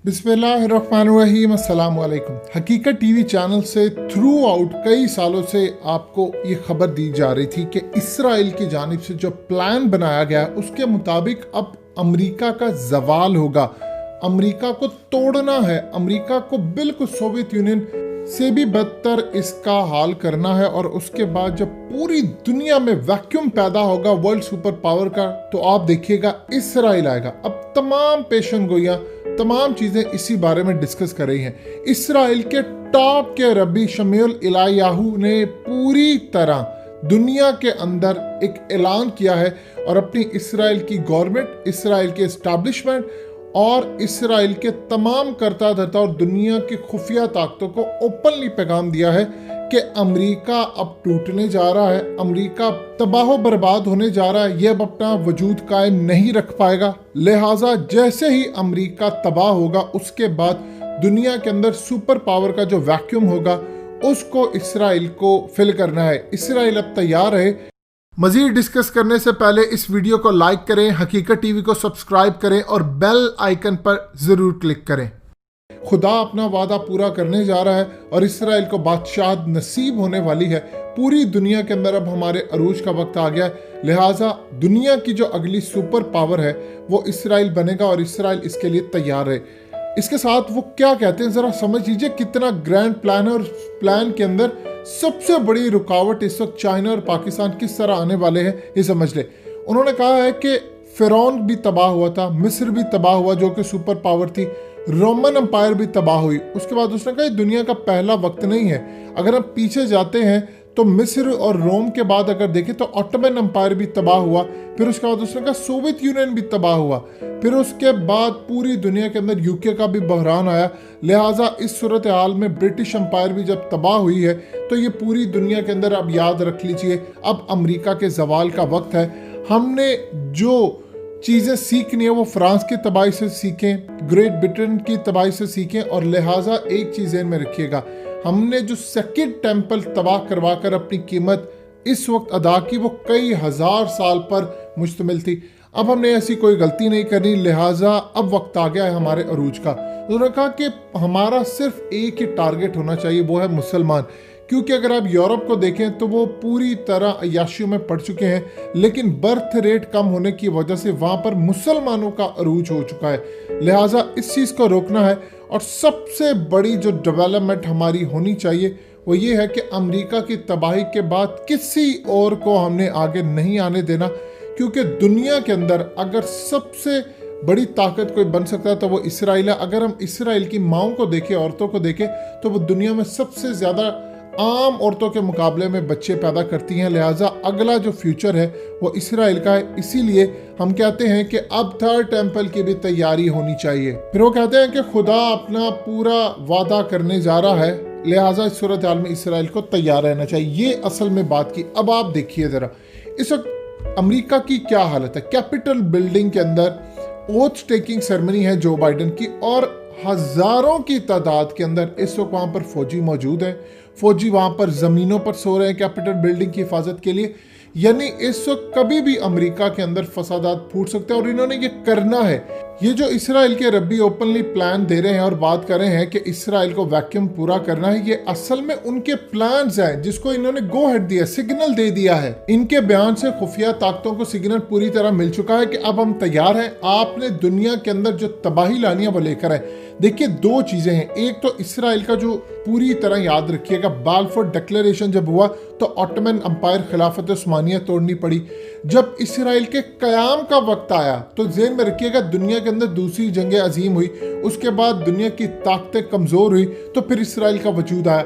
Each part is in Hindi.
बिस्मिल्लाहिर्रहमानिर्रहीम, अस्सलाम वालेकुम। हकीकत टीवी चैनल से थ्रू आउट कई सालों से आपको ये खबर दी जा रही थी कि इसराइल की जानिब से जो प्लान बनाया गया है उसके मुताबिक अब अमेरिका का जवाल होगा। अमेरिका को तोड़ना है, अमेरिका को बिल्कुल सोवियत यूनियन से भी बदतर इसका हाल करना है। और उसके बाद जब पूरी दुनिया में वैक्यूम पैदा होगा वर्ल्ड सुपर पावर का, तो आप देखिएगा इसराइल आएगा। अब तमाम पेशन गोइयां, तमाम चीजें इसी बारे में डिस्कस कर रही हैं। इसराइल के टॉप के रबी शम्युएल इलायाहू ने पूरी तरह दुनिया के अंदर एक ऐलान किया है और अपनी इसराइल की गवर्नमेंट, इसराइल के एस्टैब्लिशमेंट और इसराइल के तमाम करता धरता और दुनिया की खुफिया ताकतों को ओपनली पैगाम दिया है कि अमेरिका अब टूटने जा रहा है, अमेरिका तबाह बर्बाद होने जा रहा है, ये अब अपना वजूद कायम नहीं रख पाएगा। लिहाजा जैसे ही अमेरिका तबाह होगा उसके बाद दुनिया के अंदर सुपर पावर का जो वैक्यूम होगा उसको इसराइल को फिल करना है। इसराइल अब तैयार है। मजीद डिस्कस करने से पहले इस वीडियो को लाइक करें, हकीकत टीवी को सब्सक्राइब करें और बेल आइकन पर जरूर क्लिक करें। खुदा अपना वादा पूरा करने जा रहा है और इसराइल को बादशाहत नसीब होने वाली है। पूरी दुनिया के अंदर अब हमारे अरूज का वक्त आ गया है। लिहाजा दुनिया की जो अगली सुपर पावर है वो इसराइल बनेगा और इसराइल इसके लिए तैयार है। इसके साथ वो क्या कहते हैं जरा समझ लीजिए, कितना ग्रैंड प्लान है। और प्लान के अंदर सबसे बड़ी रुकावट इस वक्त चाइना और पाकिस्तान किस तरह आने वाले हैं ये समझ ले। उन्होंने कहा है कि फिरौन भी तबाह हुआ था, मिस्र भी तबाह हुआ जो कि सुपर पावर थी, रोमन एम्पायर भी तबाह हुई। उसके बाद उसने कहा दुनिया का पहला वक्त नहीं है। अगर हम पीछे जाते हैं तो मिस्र और रोम के बाद अगर देखें तो ऑटोमन एम्पायर भी तबाह हुआ। फिर उसके बाद उसने कहा सोवियत यूनियन भी तबाह हुआ। फिर उसके बाद पूरी दुनिया के अंदर यूके का भी बहरान आया। लिहाजा इस सूरत हाल में ब्रिटिश एम्पायर भी जब तबाह हुई है तो ये पूरी दुनिया के अंदर अब याद रख लीजिए अब अमेरिका के जवाल का वक्त है। हमने जो चीज़ें सीखनी है वो फ्रांस की तबाही से सीखें, ग्रेट ब्रिटेन की तबाही से सीखें। और लिहाजा एक चीज़ में रखिएगा, हमने जो सेकंड टेम्पल तबाह करवा कर अपनी कीमत इस वक्त अदा की वो कई हजार साल पर मुश्तमिल थी। अब हमने ऐसी कोई गलती नहीं करनी। लिहाजा अब वक्त आ गया है हमारे अरूज का। उन्होंने कहा कि हमारा सिर्फ एक ही टारगेट होना चाहिए, वो है मुसलमान। क्योंकि अगर आप यूरोप को देखें तो वो पूरी तरह अय्याशियों में पड़ चुके हैं, लेकिन बर्थ रेट कम होने की वजह से वहां पर मुसलमानों का अरूज हो चुका है। लिहाजा इस चीज़ को रोकना है। और सबसे बड़ी जो डेवलपमेंट हमारी होनी चाहिए वो ये है कि अमेरिका की तबाही के बाद किसी और को हमने आगे नहीं आने देना। क्योंकि दुनिया के अंदर अगर सबसे बड़ी ताकत कोई बन सकता है तो वो इसराइल है। अगर हम इसराइल की माओं को देखें, औरतों को देखें, तो वो दुनिया में सबसे ज़्यादा आम औरतों के मुकाबले में बच्चे पैदा करती हैं। लिहाजा अगला जो फ्यूचर है वो इसराइल का है। इसीलिए हम कहते हैं कि अब थर्ड टेम्पल की भी तैयारी होनी चाहिए। फिर वो कहते हैं कि खुदा अपना पूरा वादा करने जा रहा है, लिहाजा इस सूरत हाल में इसराइल को तैयार रहना चाहिए। ये असल में बात की। अब आप देखिए जरा इस वक्त अमेरिका की क्या हालत है। कैपिटल बिल्डिंग के अंदर ओथ टेकिंग सेरेमनी है जो बाइडेन की, और हजारों की तादाद के अंदर इस वक्त वहां पर फौजी मौजूद हैं। फौजी वहां पर जमीनों पर सो रहे हैं कैपिटल बिल्डिंग की हिफाजत के लिए। यानी इस वक्त कभी भी अमेरिका के अंदर फसादात फूट सकते हैं और इन्होंने ये करना है। ये जो इसराइल के रब्बी ओपनली प्लान दे रहे हैं और बात कर रहे हैं कि इसराइल को वैक्यूम पूरा करना है, ये असल में उनके प्लान्स हैं जिसको इन्होंने गो हेड दिया, सिग्नल दे दिया है। इनके बयान से खुफिया ताकतों को सिग्नल पूरी तरह मिल चुका है कि अब हम तैयार हैं। आपने दुनिया के अंदर जो तबाही लानी है वो लेकर आए। देखिए दो चीजें हैं। एक तो इसराइल का जो पूरी तरह याद रखिएगा बाल्फोर डिक्लेरेशन जब हुआ तो ऑटोमन एम्पायर खिलाफत उस्मानिया तोड़नी पड़ी। जब इसराइल के कयाम का वक्त आया तो ज़हन में रखिएगा दुनिया के अंदर दूसरी जंग अजीम हुई, उसके बाद दुनिया की ताकतें कमज़ोर हुई तो फिर इसराइल का वजूद आया।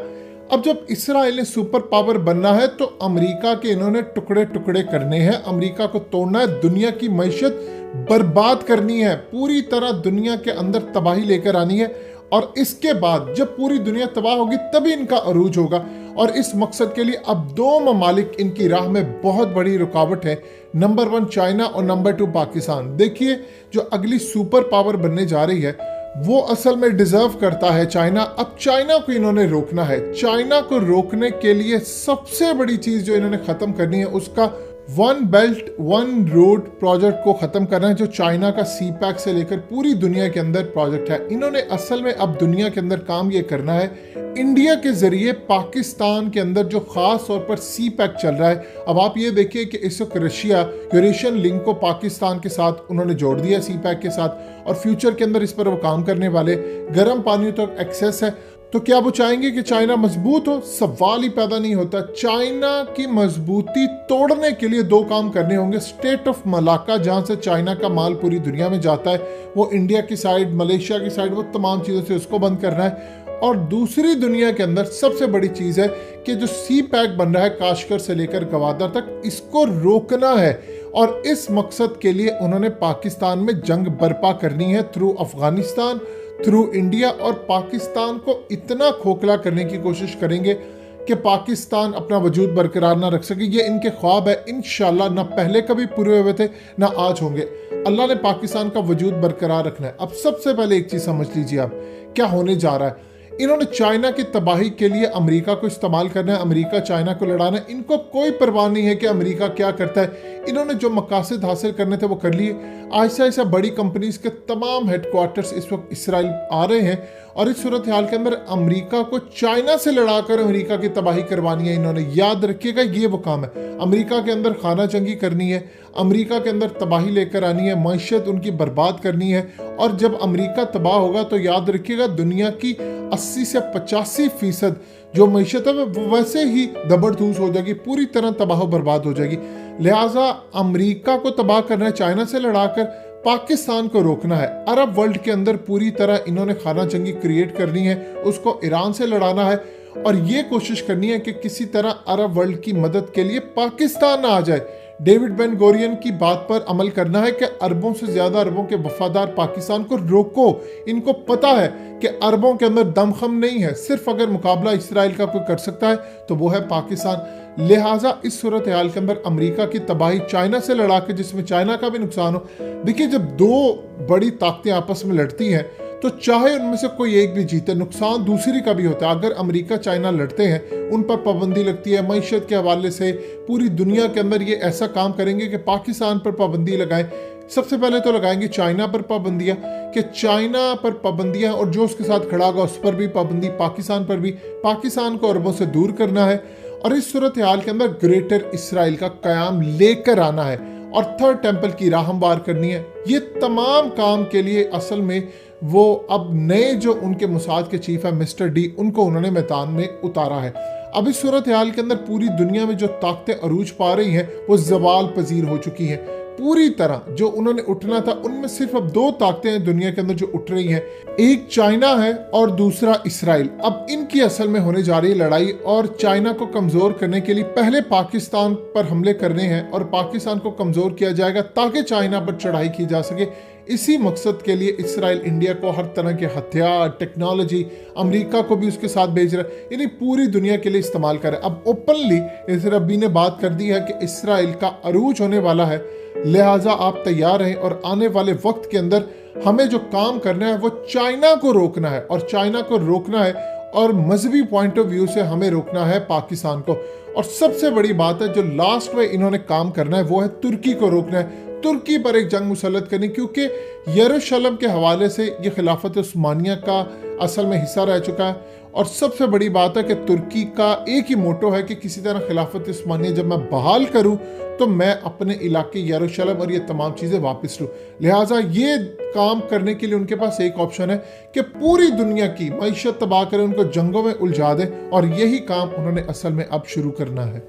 अब जब इसराइल ने सुपर पावर बनना है तो अमेरिका के इन्होंने टुकड़े टुकड़े करने हैं, अमेरिका को तोड़ना है, दुनिया की मईशत बर्बाद करनी है, पूरी तरह दुनिया के अंदर तबाही लेकर आनी है। और इसके बाद जब पूरी दुनिया तबाह होगी तभी इनका अरूज होगा। और इस मकसद के लिए अब दो ममालिक इनकी राह में बहुत बड़ी रुकावट है। नंबर 1 चाइना और नंबर 2 पाकिस्तान। देखिए जो अगली सुपर पावर बनने जा रही है वो असल में डिजर्व करता है चाइना। अब चाइना को इन्होंने रोकना है। चाइना को रोकने के लिए सबसे बड़ी चीज जो इन्होंने खत्म करनी है उसका one belt one road project को खत्म करना है, जो चाइना का सी पैक से लेकर पूरी दुनिया के अंदर प्रोजेक्ट है। इन्होंने असल में अब दुनिया के अंदर काम ये करना है इंडिया के जरिए पाकिस्तान के अंदर जो खास तौर पर सी पैक चल रहा है। अब आप ये देखिए कि इस वक्त रशिया यूरेशियन लिंक को पाकिस्तान के साथ उन्होंने जोड़ दिया सी पैक के साथ, और फ्यूचर के अंदर इस पर वो काम करने वाले। गर्म पानी तक एक्सेस है, तो क्या वो चाहेंगे कि चाइना मजबूत हो? सवाल ही पैदा नहीं होता। चाइना की मजबूती तोड़ने के लिए दो काम करने होंगे। स्टेट ऑफ मलाका, जहां से चाइना का माल पूरी दुनिया में जाता है, वो इंडिया की साइड, मलेशिया की साइड, वो तमाम चीज़ों से उसको बंद करना है। और दूसरी दुनिया के अंदर सबसे बड़ी चीज़ है कि जो सी पैक बन रहा है काशगर से लेकर गवादर तक, इसको रोकना है। और इस मकसद के लिए उन्होंने पाकिस्तान में जंग बर्पा करनी है थ्रू अफगानिस्तान, थ्रू इंडिया, और पाकिस्तान को इतना खोखला करने की कोशिश करेंगे कि पाकिस्तान अपना वजूद बरकरार ना रख सके। ये इनके ख्वाब है, इंशाल्लाह ना पहले कभी पूरे हुए थे ना आज होंगे। अल्लाह ने पाकिस्तान का वजूद बरकरार रखना है। अब सबसे पहले एक चीज़ समझ लीजिए आप क्या होने जा रहा है। इन्होंने चाइना की तबाही के लिए अमेरिका को इस्तेमाल करना है, अमेरिका चाइना को लड़ाना है। इनको कोई परवाह नहीं है कि अमेरिका क्या करता है। इन्होंने जो मकासद हासिल करने थे वो कर लिए। ऐसा ऐसा बड़ी कंपनीज के तमाम हेडक्वार्टर्स इस वक्त इसराइल आ रहे हैं, और इस सूरत हाल के अंदर अमेरिका को चाइना से लड़ाकर अमेरिका की तबाही करवानी है इन्होंने। याद रखिएगा, ये वो काम है। अमेरिका के अंदर खाना जंगी करनी है, अमेरिका के अंदर तबाही लेकर आनी है, मैशत उनकी बर्बाद करनी है। और जब अमेरिका तबाह होगा तो याद रखिएगा दुनिया की 80 से 85% जो मैशत है वो वैसे ही दबड़धूस हो जाएगी, पूरी तरह तबाह बर्बाद हो जाएगी। लिहाजा अमेरिका को तबाह करना है, चाइना से लड़ाकर पाकिस्तान को रोकना है। अरब वर्ल्ड के अंदर पूरी तरह इन्होंने खाना जंगी क्रिएट करनी है, उसको ईरान से लड़ाना है, और ये कोशिश करनी है कि किसी तरह अरब वर्ल्ड की मदद के लिए पाकिस्तान ना आ जाए। डेविड बेन गोरियन की बात पर अमल करना है कि अरबों से ज्यादा अरबों के वफादार पाकिस्तान को रोको। इनको पता है कि अरबों के अंदर दमखम नहीं है, सिर्फ अगर मुकाबला इसराइल का कोई कर सकता है तो वो है पाकिस्तान। लिहाजा इस सूरत हाल के अंदर अमेरिका की तबाही चाइना से लड़ा के, जिसमें चाइना का भी नुकसान हो। देखिए, जब दो बड़ी ताकतें आपस में लड़ती हैं तो चाहे उनमें से कोई एक भी जीते, नुकसान दूसरी का भी होता है। अगर अमेरिका चाइना लड़ते हैं, उन पर पाबंदी लगती है मैशत के हवाले से, पूरी दुनिया के अंदर ये ऐसा काम करेंगे कि पाकिस्तान पर पाबंदी लगाएं। सबसे पहले तो लगाएंगे चाइना पर पाबंदियां, कि चाइना पर पाबंदियां, और जो उसके साथ खड़ा होगा उस पर भी पाबंदी, पाकिस्तान पर भी। पाकिस्तान को अरबों से दूर करना है, और इस सूरत हाल के अंदर ग्रेटर इसराइल का कयाम लेकर आना है, और थर्ड टेंपल की राह हमवार करनी है। ये तमाम काम के लिए असल में वो अब नए जो उनके मुसाद के चीफ है मिस्टर डी, उनको उन्होंने मैदान में उतारा है। अब इस सूरत हाल के अंदर पूरी दुनिया में जो ताकतें अरूज पा रही हैं वो जवाल पजीर हो चुकी हैं। पूरी तरह जो उन्होंने उठना था, उनमें सिर्फ अब दो ताकतें हैं दुनिया के अंदर जो उठ रही हैं, एक चाइना है और दूसरा इसराइल। अब इनकी असल में होने जा रही है लड़ाई, और चाइना को कमजोर करने के लिए पहले पाकिस्तान पर हमले करने हैं, और पाकिस्तान को कमजोर किया जाएगा ताकि चाइना पर चढ़ाई की जा सके। इसी मकसद के लिए इसराइल इंडिया को हर तरह के हथियार, टेक्नोलॉजी, अमेरिका को भी उसके साथ भेज रहा है, यानी पूरी दुनिया के लिए इस्तेमाल कर रहा है। अब ओपनली इसराइल ने बात कर दी है कि इसराइल का अरूज होने वाला है, लिहाजा आप तैयार रहें, और आने वाले वक्त के अंदर हमें जो काम करना है वो चाइना को रोकना है, और चाइना को रोकना है, और मजहबी पॉइंट ऑफ व्यू से हमें रोकना है पाकिस्तान को। और सबसे बड़ी बात है जो लास्ट में इन्होंने काम करना है वो है तुर्की को रोकना है, तुर्की पर एक जंग मुसल्लत करनी, क्योंकि यरूशलेम के हवाले से ये खिलाफत उस्मानिया का असल में हिस्सा रह चुका है। और सबसे बड़ी बात है कि तुर्की का एक ही मोटो है कि किसी तरह खिलाफत उस्मानिया जब मैं बहाल करूं तो मैं अपने इलाके यरूशलेम और ये तमाम चीज़ें वापस लूँ। लिहाजा ये काम करने के लिए उनके पास एक ऑप्शन है कि पूरी दुनिया की मईशत तबाह करें, उनको जंगों में उलझा दें, और यही काम उन्होंने असल में अब शुरू करना है।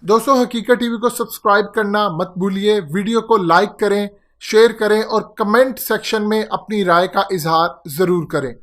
दोस्तों, हकीकत टीवी को सब्सक्राइब करना मत भूलिए, वीडियो को लाइक करें, शेयर करें, और कमेंट सेक्शन में अपनी राय का इजहार ज़रूर करें।